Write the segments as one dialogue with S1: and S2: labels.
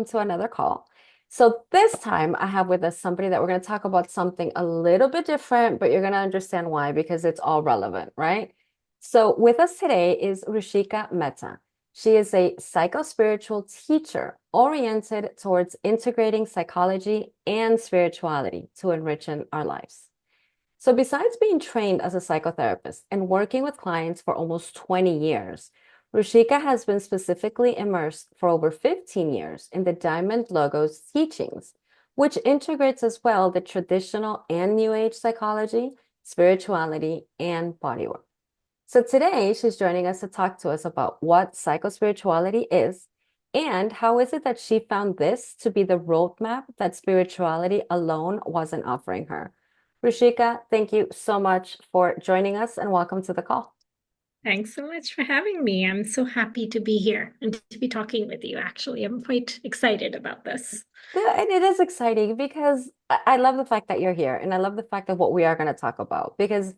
S1: welcome to another call. So this time I have with us somebody that we're going to talk about something a little bit different, but you're going to understand why because it's all relevant, right? So with us today is Ruchika Mehta. She is a psycho-spiritual teacher oriented towards integrating psychology and spirituality to enrich our lives. So besides being trained as a psychotherapist and working with clients for almost 20 years, Rushika has been specifically immersed for over 15 years in the Diamond Logo's teachings, which integrates as well the traditional and New Age psychology, spirituality, and bodywork. So today she's joining us to talk to us about what psychospirituality is and how is it that she found this to be the roadmap that spirituality alone wasn't offering her. Rushika, thank you so much for joining us and welcome to the call.
S2: Thanks so much for having me. I'm so happy to be here and to be talking with you, actually. I'm quite excited about this.
S1: Yeah, and it is exciting because I love the fact that you're here and I love the fact of what we are going to talk about because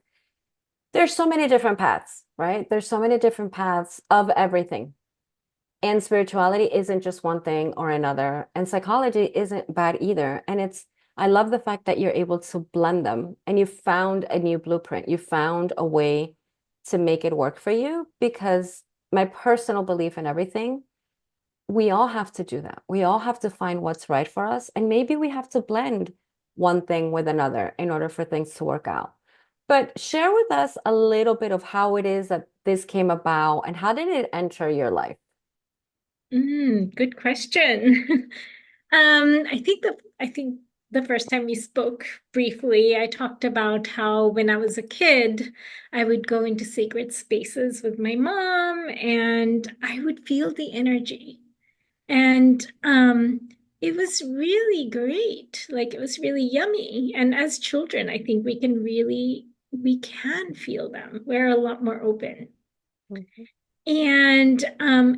S1: there's so many different paths, right? There's so many different paths of everything. And spirituality isn't just one thing or another. And psychology isn't bad either. And I love the fact that you're able to blend them and you found a new blueprint. You found a way to make it work for you because my personal belief in everything, we all have to do that. We all have to find what's right for us. And maybe we have to blend one thing with another in order for things to work out. But share with us a little bit of how it is that this came about and how did it enter your life?
S2: Good question. I think the first time we spoke briefly, I talked about how when I was a kid, I would go into sacred spaces with my mom and I would feel the energy. And it was really great. Like it was really yummy. And as children, I think we can feel them. We're a lot more open.
S1: Mhm.
S2: And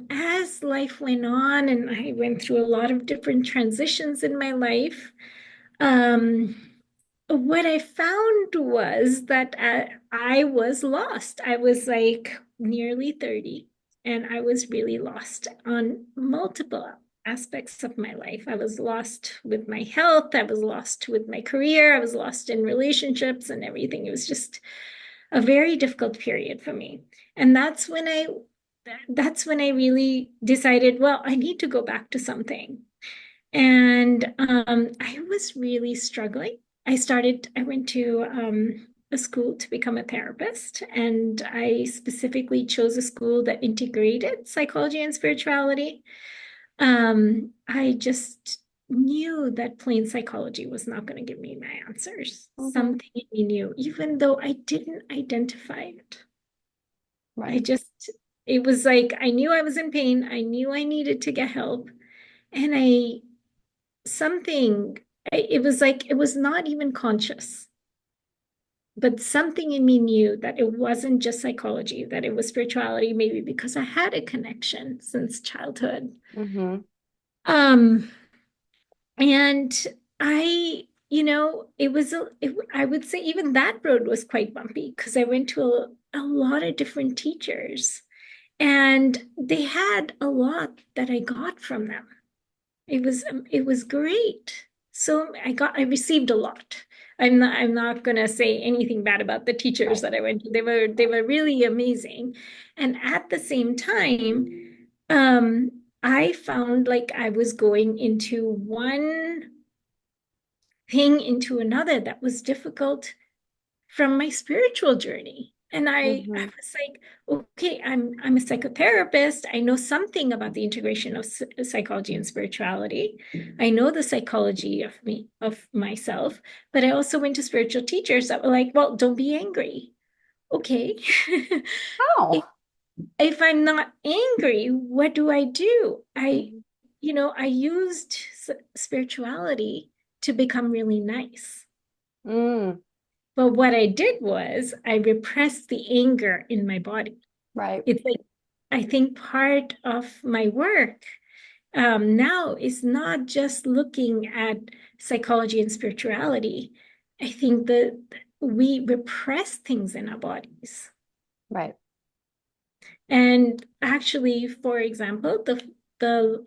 S2: as life went on, and I went through a lot of different transitions in my life, um, what I found was that I was lost. I was like nearly 30, and I was really lost on multiple aspects of my life. I was lost with my health, I was lost with my career, I was lost in relationships and everything. It was just a very difficult period for me. And that's when I really decided, well, I need to go back to something. And I was really struggling. I went to a school to become a therapist, and I specifically chose a school that integrated psychology and spirituality. I just knew that plain psychology was not going to give me my answers.
S1: Mhm.
S2: Something in me knew, even though I didn't identify it. I
S1: Right.
S2: just, it was like I knew I was in pain. I knew I needed to get help. And I, something, it was like, it was not even conscious, but something in me knew that it wasn't just psychology, that it was spirituality, maybe because I had a connection since childhood.
S1: Hmm.
S2: Um, and I would say even that road was quite bumpy because I went to a lot of different teachers and they had a lot that I got from them. It was great. So I received a lot. I'm not gonna say anything bad about the teachers
S1: Right.
S2: that I went to. They were really amazing. And at the same time, I found like I was going into one thing into another that was difficult from my spiritual journey. And I
S1: Hmm.
S2: was like, okay, I'm a psychotherapist. I know something about the integration of psychology and spirituality. I know the psychology of me, of myself, but I also went to spiritual teachers that were like, well, don't be angry. Okay. if,
S1: Oh.
S2: if I'm not angry, what do I do?
S1: Mhm.
S2: I used spirituality to become really nice.
S1: Mm,
S2: But what I did was I repressed the anger in my body.
S1: right.
S2: It's like, I think part of my work now is not just looking at psychology and spirituality. I think that we repress things in our bodies.
S1: Right.
S2: And actually, for example, the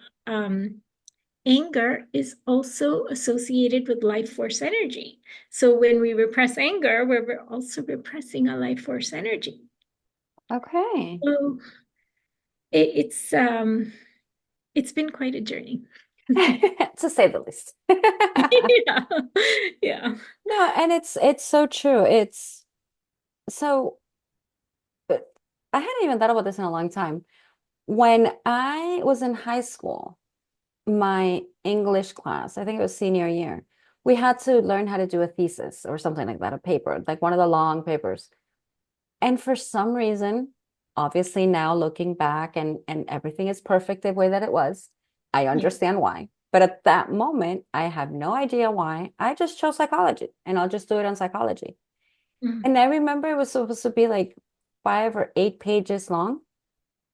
S2: anger is also associated with life force energy. So when we repress anger, we're also repressing a life force energy.
S1: Okay.
S2: So it, it's been quite a journey.
S1: To say the least.
S2: Yeah. Yeah.
S1: No, and it's so true. It's so but I hadn't even thought about this in a long time. When I was in high school, my English class, I think it was senior year, we had to learn how to do a thesis or something like that, a paper, like one of the long papers. And for some reason, obviously now looking back and everything is perfect the way that it was, I
S2: Yeah.
S1: understand why. But at that moment, I have no idea why. I just chose psychology and I'll just do it on psychology.
S2: Mm.
S1: And I remember it was supposed to be like 5 or 8 pages long.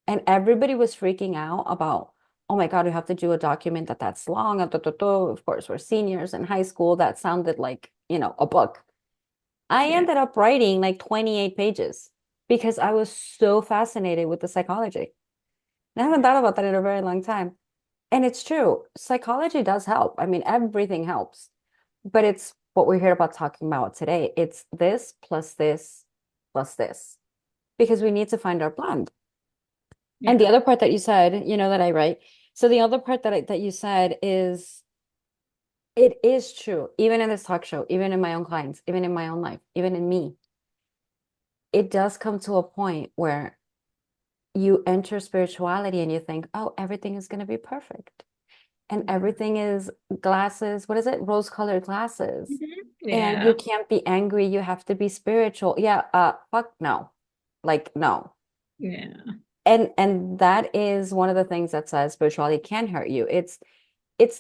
S1: And everybody was freaking out about, oh my God, we have to do a document that's long. Of course, we're seniors in high school. That sounded like, a book. I
S2: Yeah.
S1: ended up writing like 28 pages because I was so fascinated with the psychology. And I haven't thought about that in a very long time. And it's true. Psychology does help. I mean, everything helps, but it's what we're here about talking about today. It's this plus this, because we need to find our blend. And
S2: Yeah.
S1: the other part that you said, that I write. So the other part that you said is it is true, even in this talk show, even in my own clients, even in my own life, even in me. It does come to a point where you enter spirituality and you think, oh, everything is going to be perfect. And everything is glasses, what is it? Rose-colored glasses.
S2: Mhm.
S1: And you
S2: Yeah.
S1: can't be angry, you have to be spiritual. Yeah, fuck no. Like no.
S2: Yeah.
S1: And that is one of the things that says spirituality can hurt you. It's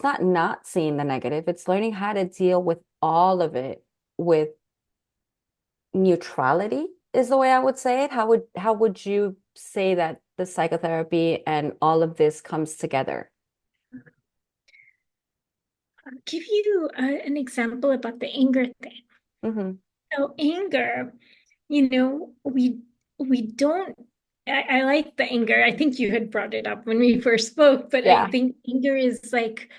S1: not seeing the negative. It's learning how to deal with all of it with neutrality is the way I would say it. How would you say that the psychotherapy and all of this comes together?
S2: I'll give you an example about the anger thing.
S1: Hmm.
S2: So anger, we don't. I like the anger. I think you had brought it up when we first spoke, but I
S1: Yeah.
S2: think anger is like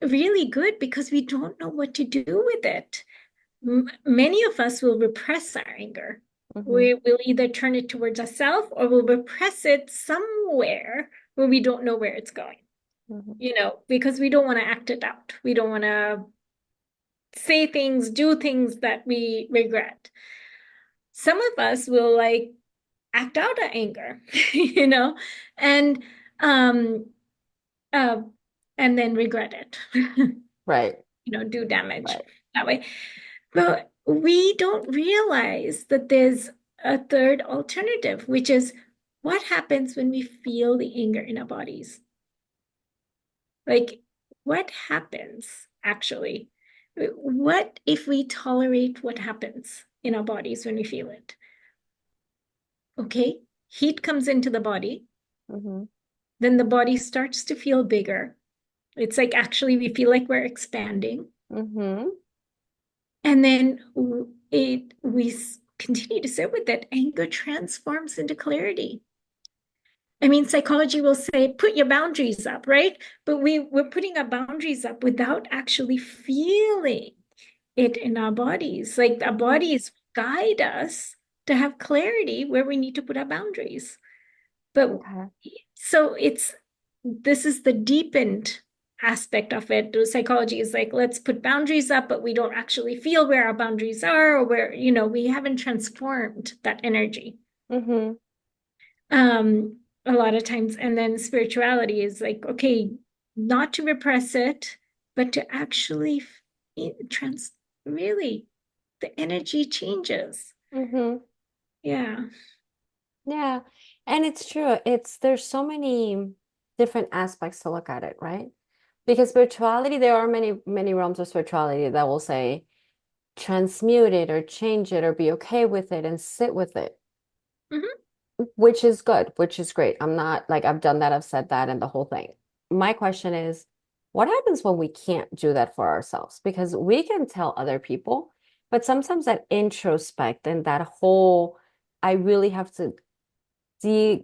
S2: really good because we don't know what to do with it. Many of us will repress our anger.
S1: Hmm.
S2: We will either turn it towards ourselves or we'll repress it somewhere where we don't know where it's going,
S1: Hmm.
S2: because we don't want to act it out. We don't want to say things, do things that we regret. Some of us will like act out of anger, and um uh and then regret it.
S1: Right.
S2: Do damage
S1: Right.
S2: that way. But we don't realize that there's a third alternative, which is what happens when we feel the anger in our bodies? Like, what happens actually? What if we tolerate what happens in our bodies when we feel it? Okay, heat comes into the body,
S1: Hmm.
S2: then the body starts to feel bigger. It's like actually we feel like we're expanding.
S1: Hmm.
S2: And then we continue to sit with it. Anger transforms into clarity. I mean, psychology will say, put your boundaries up, right? But we're putting our boundaries up without actually feeling it in our bodies. Like our
S1: Hmm.
S2: bodies guide us to have clarity where we need to put our boundaries. But
S1: Okay.
S2: so this is the deepened aspect of it. The psychology is like, let's put boundaries up, but we don't actually feel where our boundaries are, or where, we haven't transformed that energy.
S1: Hmm.
S2: A lot of times. And then spirituality is like, okay, not to repress it, but to actually trans really the energy changes.
S1: Hmm.
S2: Yeah.
S1: Yeah. And it's true. There's so many different aspects to look at it, right? Because spirituality, there are many, many realms of spirituality that will say transmute it or change it or be okay with it and sit with it,
S2: Hmm.
S1: which is good, which is great. I'm not like I've done that, I've said that, and the whole thing. My question is, what happens when we can't do that for ourselves? Because we can tell other people, but sometimes that introspect and that whole, I really have to dig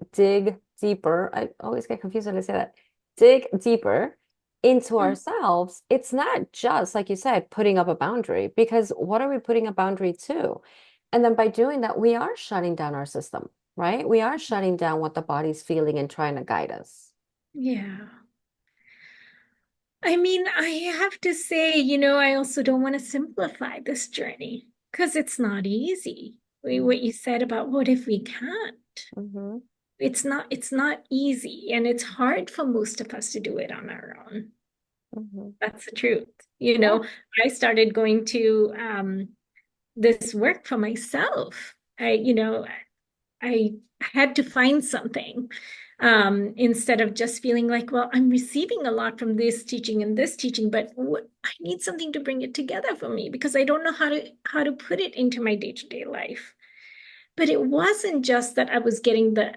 S1: deeper. I always get confused when I say that. Dig deeper into
S2: Mm.
S1: ourselves, it's not just, like you said, putting up a boundary, because what are we putting a boundary to? And then by doing that, we are shutting down our system, right? We are shutting down what the body's feeling and trying to guide us.
S2: Yeah. I mean, I have to say, I also don't want to simplify this journey because it's not easy. What you said about what if we can't?
S1: Mm-hmm.
S2: It's not easy, and it's hard for most of us to do it on our own.
S1: Mm-hmm.
S2: That's the truth.
S1: Yeah.
S2: I started going to this work for myself. I had to find something instead of just feeling like, well, I'm receiving a lot from this teaching, but I need something to bring it together for me because I don't know how to put it into my day-to-day life. But it wasn't just that I was getting the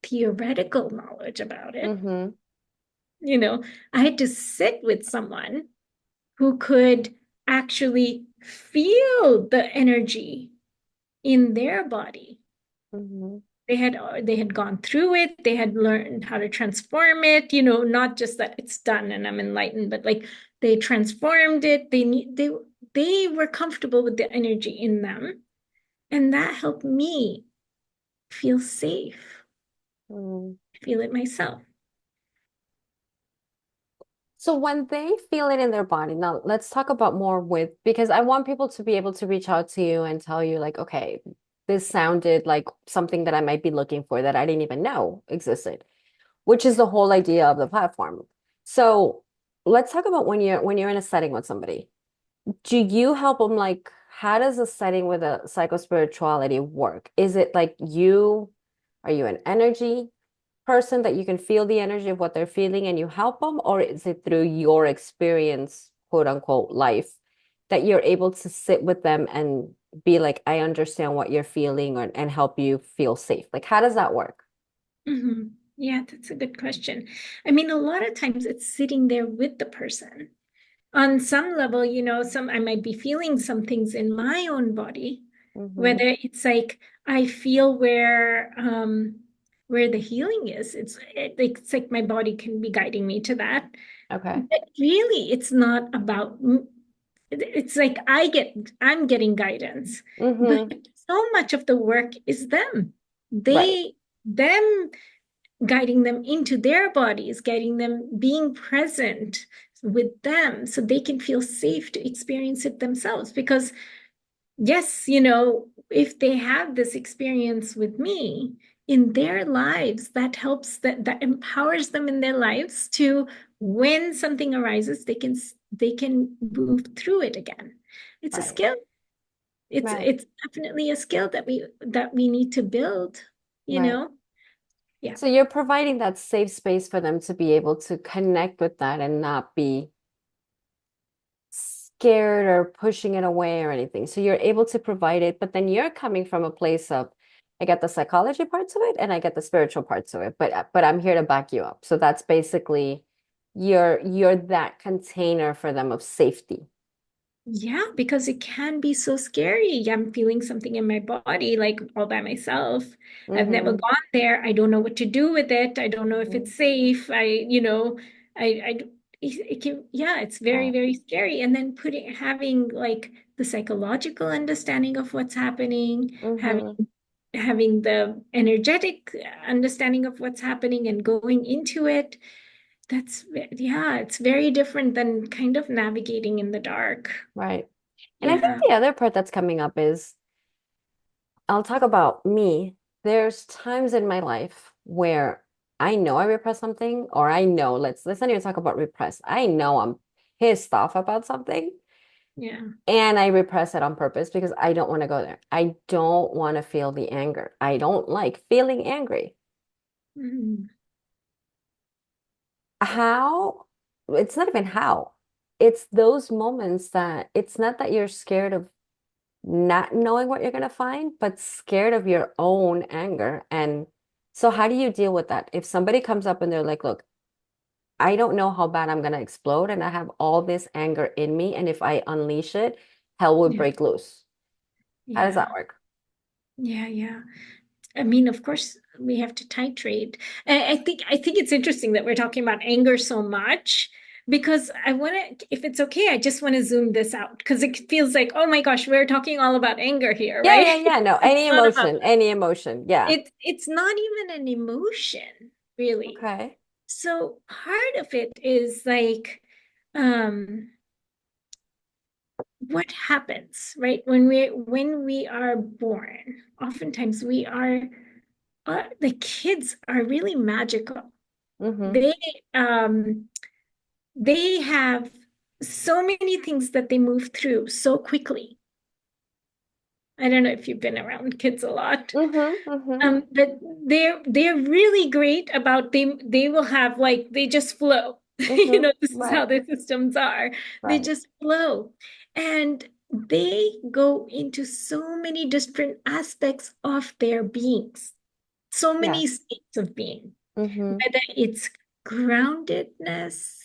S2: theoretical knowledge about it.
S1: Mm-hmm.
S2: You know, I had to sit with someone who could actually feel the energy in their body.
S1: Mm-hmm.
S2: They had gone through it. They had learned how to transform it, not just that it's done and I'm enlightened, but like they transformed it. They were comfortable with the energy in them. And that helped me feel safe,
S1: Mm.
S2: feel it myself.
S1: So when they feel it in their body, now let's talk about more with, because I want people to be able to reach out to you and tell you, like, okay, this sounded like something that I might be looking for that I didn't even know existed, which is the whole idea of the platform. So let's talk about when you're in a setting with somebody. Do you help them, like, how does a setting with a psychospirituality work? Is it like are you an energy person that you can feel the energy of what they're feeling and you help them, or is it through your experience, quote unquote, life, that you're able to sit with them and be like, I understand what you're feeling, and help you feel safe? Like, how does that work?
S2: Mhm. Yeah, that's a good question. I mean, a lot of times it's sitting there with the person. On some level, some I might be feeling some things in my own body,
S1: Mm-hmm.
S2: whether it's like I feel where the healing is. It's like my body can be guiding me to that.
S1: Okay.
S2: But really, it's not about it's like I'm getting guidance, but
S1: Mm-hmm.
S2: so much of the work is them.
S1: Right.
S2: Them guiding them into their bodies, guiding them being present with them so they can feel safe to experience it themselves. Because, yes, if they have this experience with me in their lives, that empowers them in their lives to, when something arises, they can move through it again. It's a
S1: Right.
S2: skill. It's
S1: Right.
S2: it's definitely a skill that we need to build, you
S1: Right.
S2: know? Yeah.
S1: So you're providing that safe space for them to be able to connect with that and not be scared or pushing it away or anything. So you're able to provide it, but then you're coming from a place of, I get the psychology parts of it and I get the spiritual parts of it, but I'm here to back you up. So that's basically you're that container for them of safety.
S2: Yeah, because it can be so scary. I'm feeling something in my body, like all by myself. I've never
S1: Mm-hmm.
S2: gone there. I don't know what to do with it. I don't know if
S1: Mm-hmm.
S2: it's safe. I, it can, yeah, it's very,
S1: Right.
S2: very scary. And then having like the psychological understanding of what's happening, having
S1: Mm-hmm.
S2: having the energetic understanding of what's happening and going into it. Yeah, it's very different than kind of navigating in the dark.
S1: Right. And I think
S2: Yeah.
S1: the other part that's coming up is, I'll talk about me. There's times in my life where I know I repress something, or I know, let's not even talk about repress. I know I'm pissed off about something,
S2: Yeah.
S1: and I repress it on purpose because I don't want to go there. I don't want to feel the anger. I don't like feeling angry.
S2: Mhm.
S1: How? It's not even how. It's those moments that it's not that you're scared of not knowing what you're going to find, but scared of your own anger. And so, how do you deal with that? If somebody comes up and they're like, look, I don't know how bad I'm going to explode, and I have all this anger in me, and if I unleash it, hell would
S2: Yeah.
S1: break loose. How does
S2: Yeah.
S1: that work?
S2: Yeah. Yeah. I mean, of course, we have to titrate. I think it's interesting that we're talking about anger so much because I want to, if it's okay, I just want to zoom this out because it feels like, oh my gosh, we're talking all about anger here,
S1: Yeah,
S2: right?
S1: yeah, yeah. No,
S2: It's not about
S1: any emotion. Yeah.
S2: it's not even an emotion, really.
S1: Okay.
S2: So part of it is like, um, what happens, right? When we are born, oftentimes we are the kids are really magical.
S1: Mm-hmm.
S2: They um they have so many things that they move through so quickly. I don't know if you've been around kids a lot.
S1: Mm-hmm. Mm-hmm.
S2: But they're really great about they will have like they just flow.
S1: Mm-hmm.
S2: This is how
S1: Right.
S2: their systems are. They
S1: Right.
S2: just flow. And they go into so many different aspects of their beings, so
S1: Yeah.
S2: many states of being,
S1: Mm-hmm.
S2: whether it's groundedness,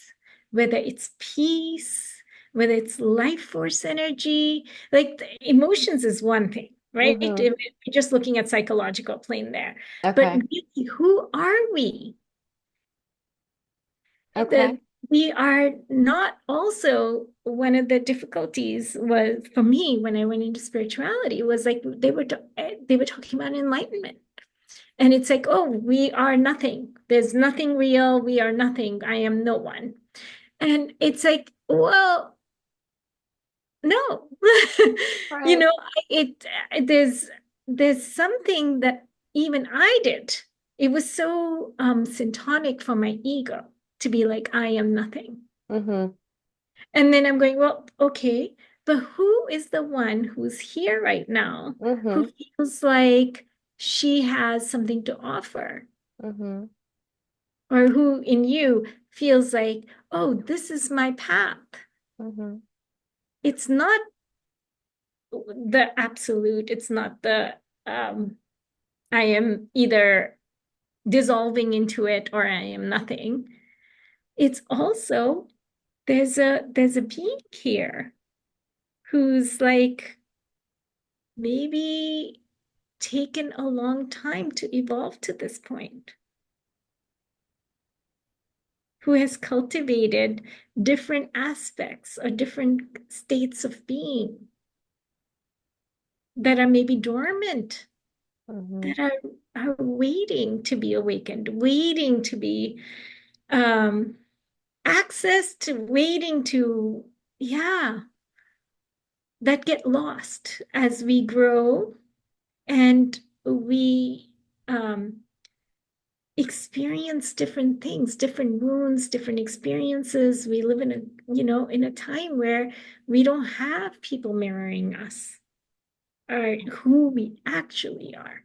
S2: whether it's peace, whether it's life force energy. Like the emotions is one thing, right?
S1: Mm-hmm.
S2: If we're just looking at psychological plane there. But
S1: Okay.
S2: really, who are we?
S1: Okay.
S2: The we are not also one of the difficulties was for me when I went into spirituality was like they were talking about enlightenment. And it's like, oh, we are nothing. There's nothing real. We are nothing. I am no one. And it's like, well, no. you
S1: Right.
S2: know, it there's something that even I did. It was so syntonic for my ego to be like, I am nothing.
S1: Mm-hmm.
S2: And then I'm going, well, okay, but who is the one who's here right now who
S1: Mm-hmm.
S2: feels like she has something to offer?
S1: Mm-hmm.
S2: Or who in you feels like, oh, this is my path.
S1: Mm-hmm.
S2: It's not the absolute, it's not the I am either dissolving into it or I am nothing. It's also there's a being here who's like maybe taken a long time to evolve to this point, who has cultivated different aspects or different states of being that are maybe dormant,
S1: Mm-hmm.
S2: that are waiting to be awakened, waiting to be um, accessed, waiting to, yeah, that get lost as we grow and we experience different things, different wounds, different experiences. We live in in a time where we don't have people mirroring us or who we actually are.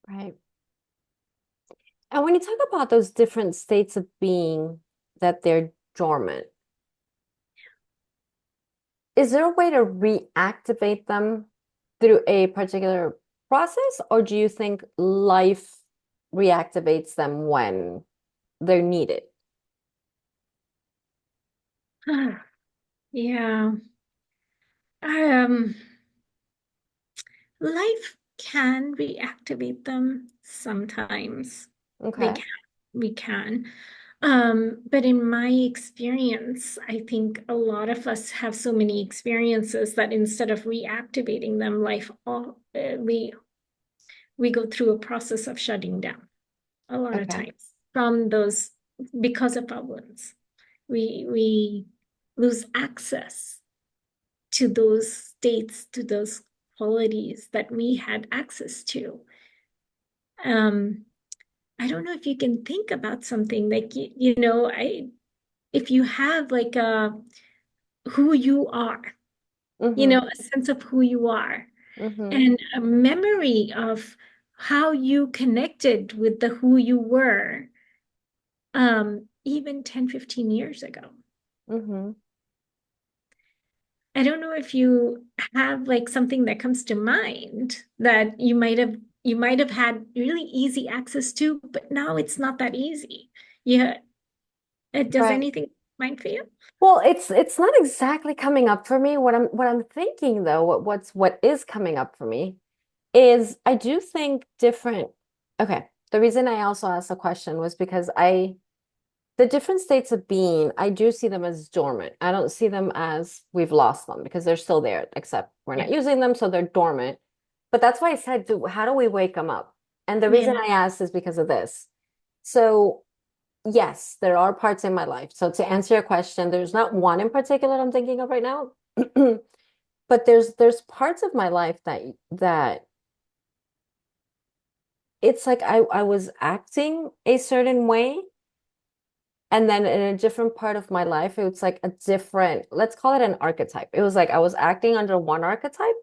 S1: Right. And when you talk about those different states of being that they're dormant, is there a way to reactivate them through a particular process, or do you think life reactivates them when they're needed?
S2: Yeah. Um, Life can reactivate them sometimes. They
S1: Okay.
S2: can, we can. But in my experience, I think a lot of us have so many experiences that instead of reactivating them, we go through a process of shutting down a lot of
S1: Okay.
S2: times from those because of our wounds. We lose access to those states, to those qualities that we had access to. Um, I don't know if you can think about something like I if you have like a who you are,
S1: Mm-hmm.
S2: a sense of who you are,
S1: Mm-hmm.
S2: and a memory of how you connected with the who you were, even 10, 15 years ago.
S1: Mm-hmm.
S2: I don't know if you have like something that comes to mind that you might have had really easy access to, but now it's not that easy. Yeah, does
S1: Right.
S2: anything mind for you?
S1: Well, it's not exactly coming up for me. What I'm thinking though, what is coming up for me is I do think different. Okay. The reason I also asked the question was because the different states of being, I do see them as dormant. I don't see them as we've lost them because they're still there, except we're
S2: Yeah.
S1: not using them, so they're dormant. But that's why I said, how do we wake them up? And the reason
S2: Yeah.
S1: I asked is because of this. So, yes, there are parts in my life. So to answer your question, there's not one in particular I'm thinking of right now. But there's parts of my life that it's like I was acting a certain way. And then in a different part of my life, it was like a different, let's call it an archetype. It was like I was acting under one archetype.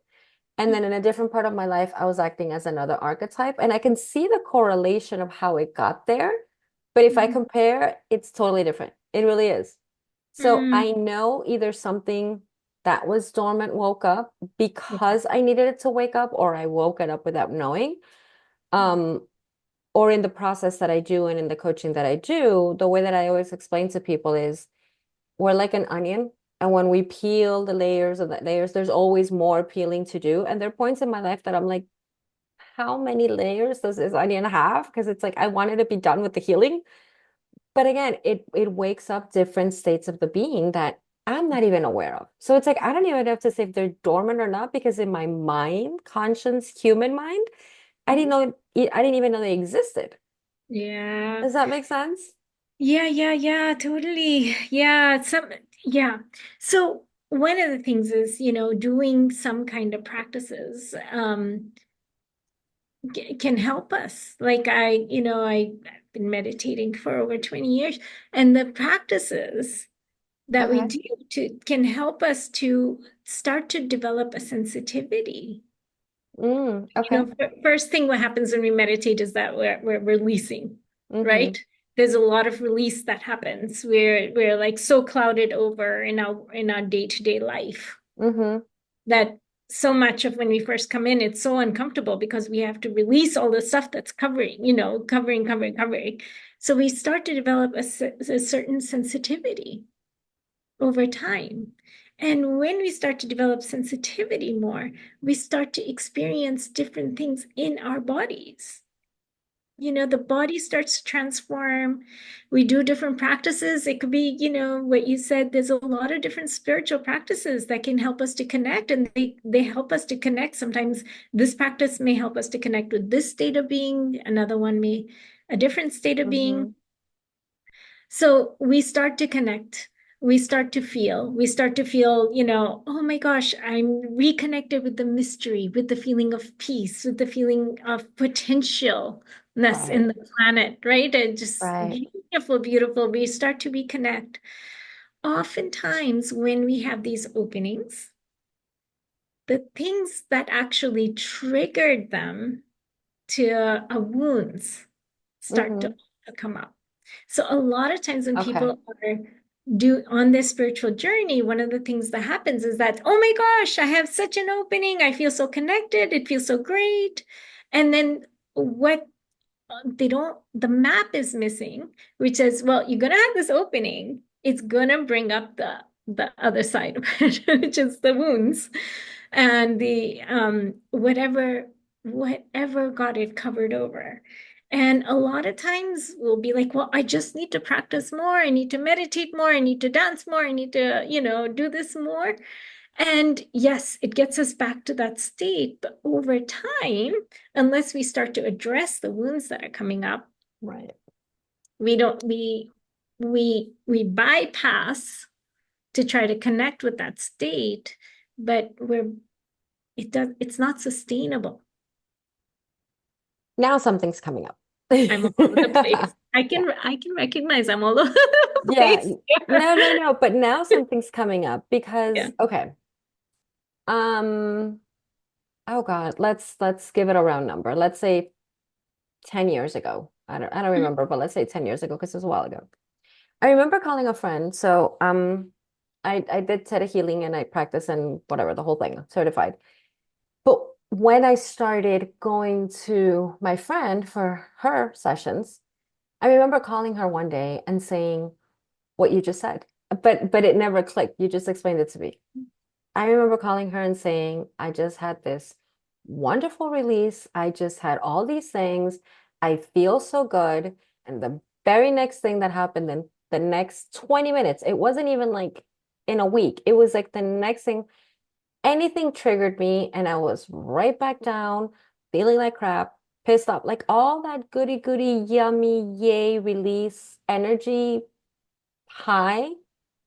S1: And then in a different part of my life, I was acting as another archetype. And I can see the correlation of how it got there. But if I
S2: Mhm.
S1: compare, it's totally different. It really is. So
S2: Mm.
S1: I know either something that was dormant woke up because I needed it to wake up, or I woke it up without knowing. Um, or in the process that I do and in the coaching that I do, the way that I always explain to people is we're like an onion. And when we peel the layers of the layers, there's always more peeling to do. And there are points in my life that I'm like, how many layers does this onion have? Because it's like I wanted to be done with the healing. But again, it wakes up different states of the being that I'm not even aware of. So it's like I don't even have to say if they're dormant or not, because in my mind, conscious human mind, I didn't even know they existed.
S2: Yeah.
S1: Does that make sense?
S2: Yeah, yeah, yeah, totally. Yeah. So one of the things is, doing some kind of practices can help us. Like I've been meditating for over 20 years, and the practices that we
S1: Okay.
S2: do can help us to start to develop a sensitivity.
S1: Okay.
S2: First thing what happens when we meditate is that we're releasing,
S1: Mm-hmm.
S2: right? There's a lot of release that happens. We're like so clouded over in our day-to-day life
S1: Mm-hmm.
S2: that so much of when we first come in, it's so uncomfortable because we have to release all the stuff that's covering, covering. So we start to develop a certain sensitivity over time. And when we start to develop sensitivity more, we start to experience different things in our bodies. The body starts to transform. We do different practices. It could be, what you said, there's a lot of different spiritual practices that can help us to connect, and they help us to connect. Sometimes this practice may help us to connect with this state of being, another one may a different state of being.
S1: Mm-hmm.
S2: So we start to connect. We start to feel, oh my gosh, I'm reconnected with the mystery, with the feeling of peace, with the feeling of potentialness in
S1: Right.
S2: the planet, right? And just
S1: Right.
S2: beautiful, beautiful. We start to reconnect. Oftentimes, when we have these openings, the things that actually triggered them to wounds start
S1: Mm-hmm.
S2: to come up. So a lot of times when
S1: Okay.
S2: people are do on this spiritual journey, one of the things that happens is that, oh my gosh, I have such an opening. I feel so connected. It feels so great. And then what they don't, the map is missing, which says, well, you're gonna have this opening. It's gonna bring up the other side of it, which is the wounds and the whatever got it covered over. And a lot of times we'll be like, well, I just need to practice more. I need to meditate more. I need to dance more. I need to, do this more. And yes, it gets us back to that state. But over time, unless we start to address the wounds that are coming up,
S1: Right.
S2: we don't, we bypass to try to connect with that state, but it's not sustainable.
S1: Now something's coming up.
S2: I'm all over the place. I
S1: Yeah.
S2: can I can recognize I'm all over the
S1: Yeah.
S2: place.
S1: No, no, no. But now something's coming up
S2: Yeah.
S1: because okay. Um, oh God, let's give it a round number. Let's say 10 years ago. I don't remember, but let's say 10 years ago because it was a while ago. I remember calling a friend. So I did Theta healing and I practice and whatever, the whole thing, certified. But when I started going to my friend for her sessions, I remember calling her one day and saying what you just said. But it never clicked. You just explained it to me. I remember calling her and saying, I just had this wonderful release. I just had all these things. I feel so good. And the very next thing that happened in the next 20 minutes, it wasn't even like in a week. It was like the next thing, anything triggered me, and I was right back down, feeling like crap, pissed off, like all that goody goody, yummy, yay, release energy high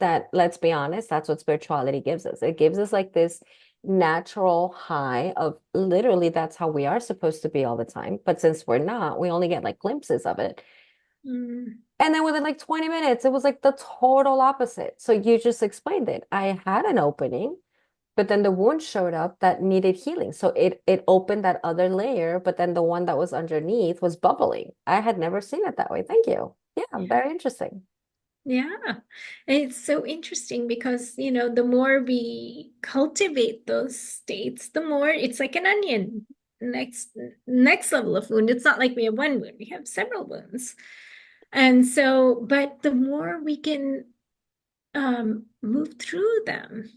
S1: that, let's be honest, that's what spirituality gives us. It gives us like this natural high of literally that's how we are supposed to be all the time. But since we're not, we only get like glimpses of it.
S2: Mm,
S1: And then within like 20 minutes, it was like the total opposite. So you just explained it. I had an opening, but then the wound showed up that needed healing. So it opened that other layer, but then the one that was underneath was bubbling. I had never seen it that way. Thank you. Yeah,
S2: yeah.
S1: very interesting.
S2: Yeah. And it's so interesting because, the more we cultivate those states, the more it's like an onion. Next level of wound. It's not like we have one wound, we have several wounds. And so, but the more we can move through them,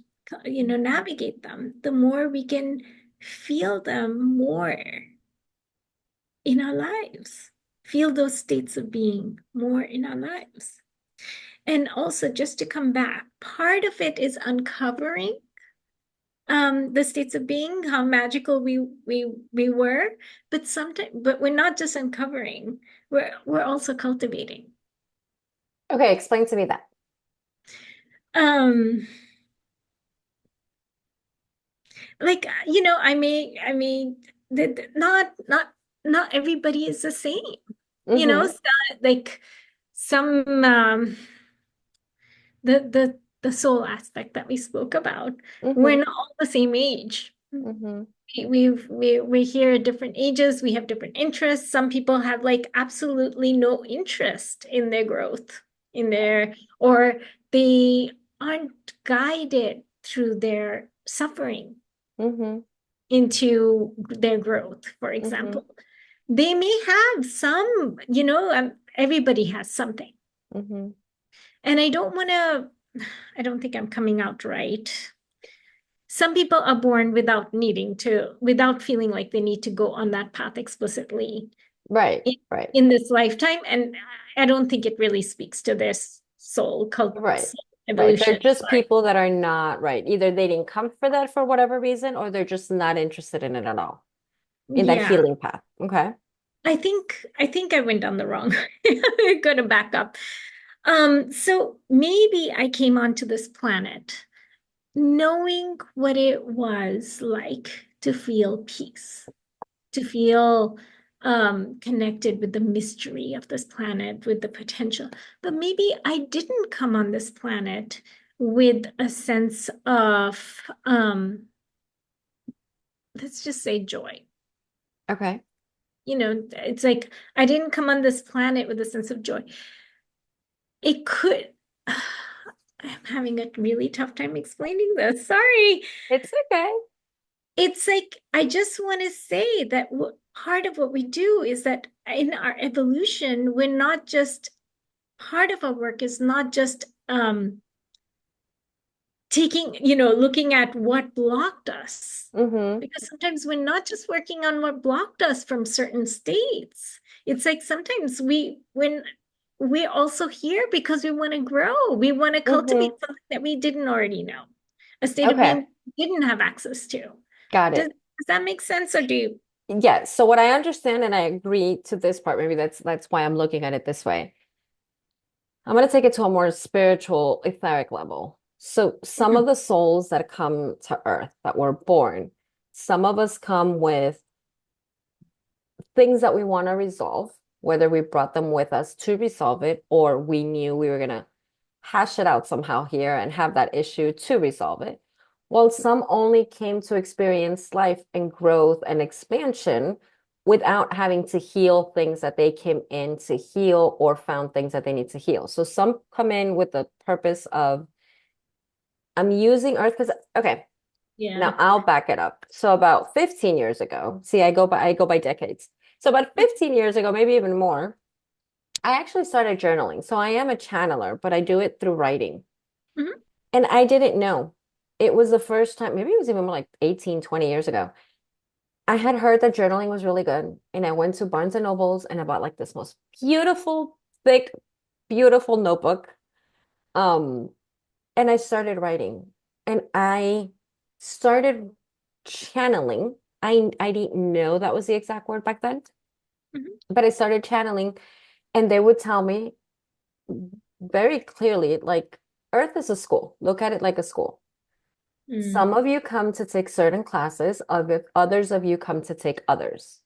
S2: navigate them, the more we can feel them more in our lives, feel those states of being more in our lives. And also, just to come back, part of it is uncovering the states of being, how magical we were, but we're not just uncovering, we're also cultivating.
S1: Okay, explain to me that.
S2: Um, like I may not everybody is the same.
S1: Mm-hmm.
S2: So, like some the soul aspect that we spoke about, we're
S1: Mm-hmm.
S2: not all the same age.
S1: Mm-hmm.
S2: We're here at different ages, we have different interests. Some people have like absolutely no interest in their growth, in their or they aren't guided through their suffering
S1: Mm-hmm.
S2: into their growth, for
S1: Mm-hmm.
S2: example. They may have some, everybody has something.
S1: Mm-hmm.
S2: And I don't think I'm coming out right. Some people are born without feeling like they need to go on that path explicitly
S1: Right,
S2: in,
S1: right,
S2: in this lifetime. And I don't think it really speaks to their
S1: right,
S2: soul
S1: right. They're
S2: evolution.
S1: just
S2: Sorry.
S1: people that are not right. Either they didn't come for that for whatever reason, or they're just not interested in it at all, in that
S2: Yeah.
S1: healing path. Okay.
S2: I think I went down the wrong. I'm gonna back up. So maybe I came onto this planet knowing what it was like to feel peace, to feel connected with the mystery of this planet, with the potential. But maybe I didn't come on this planet with a sense of, let's just say, joy.
S1: Okay.
S2: It's like I didn't come on this planet with a sense of joy. It could. I'm having a really tough time explaining this. Sorry.
S1: It's okay.
S2: It's like I just want to say that part of what we do is that in our evolution, we're not just part of our work is not just looking at what blocked us.
S1: Mm-hmm.
S2: Because sometimes we're not just working on what blocked us from certain states. It's like sometimes when we're also here because we want to grow, we want to cultivate
S1: Mm-hmm.
S2: something that we didn't already know, a state of
S1: Okay.
S2: being we didn't have access to.
S1: Got
S2: Does,
S1: it.
S2: does that make sense? Or do you?
S1: Yeah. So what I understand and I agree to this part, maybe that's why I'm looking at it this way. I'm going to take it to a more spiritual, etheric level. So some of the souls that come to Earth that were born, some of us come with things that we want to resolve, whether we brought them with us to resolve it or we knew we were going to hash it out somehow here and have that issue to resolve it. While some only came to experience life and growth and expansion without having to heal things that they came in to heal or found things that they need to heal. So some come in with the purpose of, I'm using Earth because, okay, now
S2: Yeah.
S1: I'll back it up. So about 15 years ago, see, I go by decades. So about 15 years ago, maybe even more, I actually started journaling. So I am a channeler, but I do it through writing.
S2: Mhm.
S1: And I didn't know. It was the first time, maybe it was even more like 18, 20 years ago. I had heard that journaling was really good, and I went to Barnes and Nobles and I bought like this most beautiful, thick, beautiful notebook. Um, and I started writing, and I started channeling. I didn't know that was the exact word back then,
S2: Mhm.
S1: but I started channeling, and they would tell me very clearly, like, Earth is a school. Look at it like a school.
S2: Mm,
S1: Some of you come to take certain classes, others of you come to take others.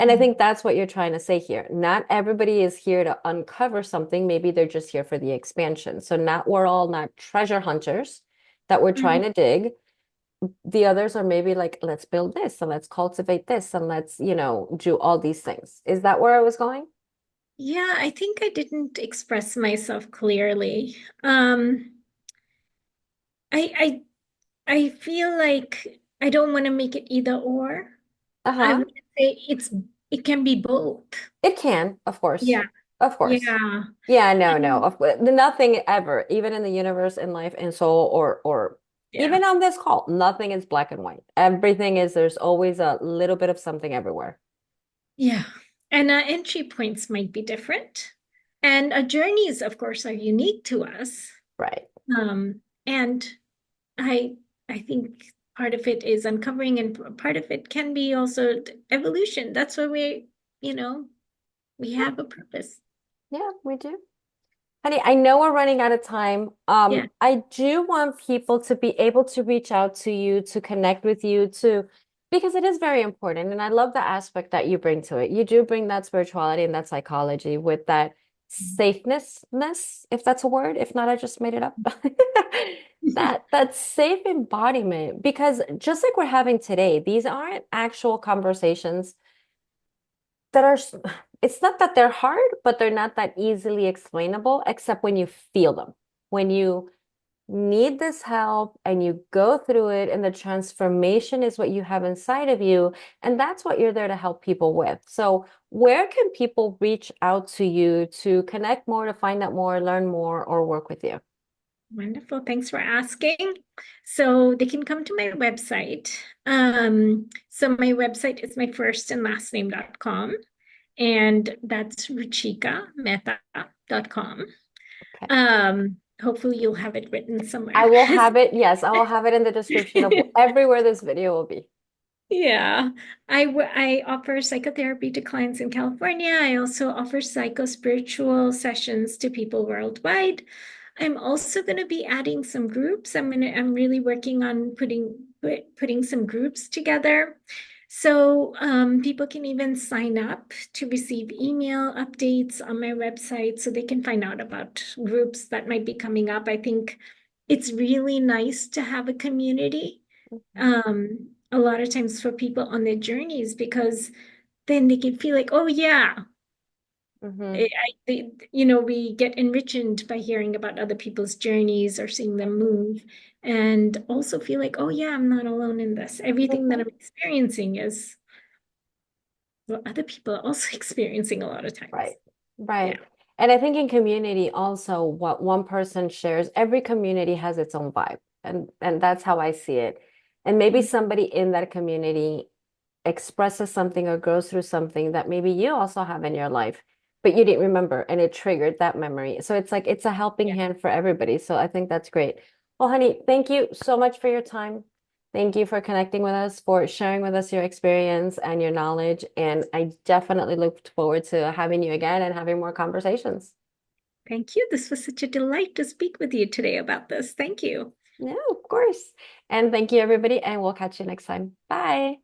S1: And I
S2: mm,
S1: think that's what you're trying to say here. Not everybody is here to uncover something. Maybe they're just here for the expansion. So not we're all not treasure hunters that we're trying
S2: mm.
S1: to dig. The others are maybe like, let's build this and let's cultivate this and let's, do all these things. Is that where I was going?
S2: Yeah, I think I didn't express myself clearly. I I feel like I don't want to make it either or. I
S1: Uh-huh.
S2: want to say it can be both.
S1: It can, of course.
S2: Yeah,
S1: Of course.
S2: yeah.
S1: Yeah, no, no.
S2: Um,
S1: Nothing ever, even in the universe, in life, in soul, or
S2: yeah.
S1: even on this call, nothing is black and white. Everything is, there's always a little bit of something everywhere.
S2: Yeah. And entry points might be different. And journeys, of course, are unique to us.
S1: Right.
S2: And I I think part of it is uncovering, and part of it can be also evolution. That's why you know, we
S1: Yeah,
S2: have a purpose.
S1: yeah, we do. Honey, I know we're running out of time.
S2: Yeah.
S1: I do want people to be able to reach out to you, to connect with you, because it is very important. And I love the aspect that you bring to it. You do bring that spirituality and that psychology with that safeness, if that's a word. If not, I just made it up. That safe embodiment, because just like we're having today, these aren't actual conversations that are it's not that they're hard, but they're not that easily explainable except when you feel them. When you need this help and you go through it, and the transformation is what you have inside of you, and that's what you're there to help people with. So, where can people reach out to you to connect more, to find out more, learn more, or work with you?
S2: Wonderful. Thanks for asking. So they can come to my website. So my website is my first and last name.com, and that's ruchikamehta.com.
S1: Okay.
S2: Hopefully you'll have it written
S1: I
S2: somewhere.
S1: will have it, yes, I will have it in the description of everywhere this video will be.
S2: Yeah, I offer psychotherapy to clients in California. I also offer psycho-spiritual sessions to people worldwide. I'm also going to be adding some groups. I'm really working on putting some groups together. So people can even sign up to receive email updates on my website so they can find out about groups that might be coming up. I think it's really nice to have a community a lot of times for people on their journeys, because then they can feel like, oh yeah,
S1: Mm-hmm.
S2: we get enriched by hearing about other people's journeys or seeing them move, and also feel like, oh yeah, I'm not alone in this. Everything that
S1: Mm-hmm.
S2: I'm experiencing is what other people are also experiencing a lot of
S1: Right,
S2: times. Yeah.
S1: right. And I think in community also, what one person shares, every community has its own vibe. And that's how I see it. And maybe somebody in that community expresses something or goes through something that maybe you also have in your life, but you didn't remember and it triggered that memory. So it's like it's a helping
S2: Yeah.
S1: hand for everybody. So I think that's great. Well, honey, thank you so much for your time. Thank you for connecting with us, for sharing with us your experience and your knowledge. And I definitely look forward to having you again and having more conversations.
S2: Thank you. This was such a delight to speak with you today about this. Thank you.
S1: No, of course. And thank you, everybody. And we'll catch you next time. Bye.